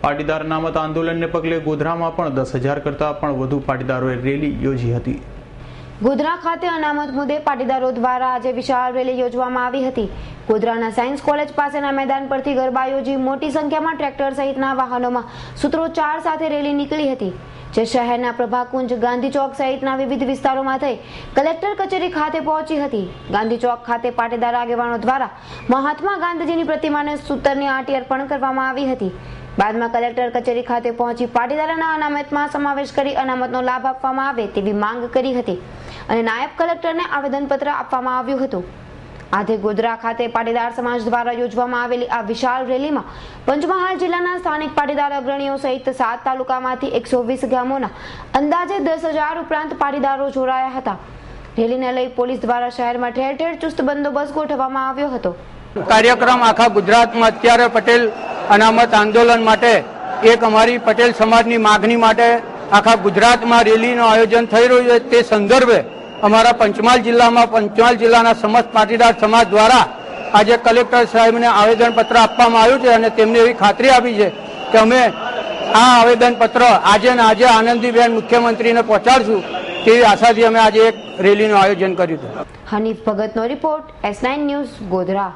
પાટીદાર અનામત આંદોલનને પગલે ગોધરામાં પણ 10,000 કરતાં પણ વધુ પાટીદારોએ રેલી યોજી હતી। ગોધરા ખાતે અનામત મુદ્દે પાટીદારો દ્વારા આજે વિશાળ રેલી યોજવામાં આવી હતી। ગોધરાના સાયન્સ કોલેજ પાસેના મેદાન પરથી ગરબા યોજી મોટી સંખ્યામાં ટ્રેક્ટર સહિતના વાહનોમાં સૂત્રોચ્ચાર સાથે રેલી નીકળી હતી, જે શહેરના પ્રભાકુંજ, ગાંધી ચોક સહિતના વિવિધ વિસ્તારોમાં થઈ કલેક્ટર કચેરી ખાતે પહોંચી હતી। ગાંધી ચોક ખાતે પાટીદાર આગેવાનો દ્વારા મહાત્મા ગાંધીજીની પ્રતિમાને સૂતરની આંટી અર્પણ કરવામાં આવી હતી। બાદમાં કલેક્ટર કચેરી ખાતે પહોંચી પાટીદારોના અનામતમાં સમાવેશ કરી અનામતનો લાભ આપવામાં આવે તેવી માંગ કરી હતી અને નાયબ કલેક્ટરને આવેદનપત્ર આપવામાં આવ્યું હતું। આજે ગોધરા ખાતે પાટીદાર સમાજ દ્વારા યોજવામાં આવેલી આ વિશાળ રેલીમાં પંચમહાલ જિલ્લાના સ્થાનિક પાટીદાર અગ્રણીઓ સહિત 7 તાલુકામાંથી 120 ગામોના અંદાજે 10,000 ઉપરાંત પાટીદારો જોડાયા હતા। રેલીને લઈ પોલીસ દ્વારા શહેરમાં ઠેર ઠેર ચુસ્ત બંદોબસ્ત ગોઠવવામાં આવ્યો હતો। કાર્યક્રમ આખા ગુજરાતમાં અત્યારે પટેલ અનામત આંદોલન માટે એક અમારી પટેલ સમાજની માગણી માટે આખા ગુજરાતમાં રેલીનું આયોજન થઈ રહ્યું છે। તે સંદર્ભે અમારા પંચમહાલ જિલ્લાના સમસ્ત પાટીદાર સમાજ દ્વારા આજે કલેક્ટર સાહેબને આવેદનપત્ર આપવામાં આવ્યું છે અને તેમને એવી ખાતરી આપી છે કે અમે આ આવેદનપત્ર આજે આનંદીબેન મુખ્યમંત્રીને પહોંચાડશું તેવી આશાથી અમે આજે એક રેલીનું આયોજન કર્યું હતું। હનીફ ભગતનો રિપોર્ટ, S9 ન્યૂઝ, ગોધરા।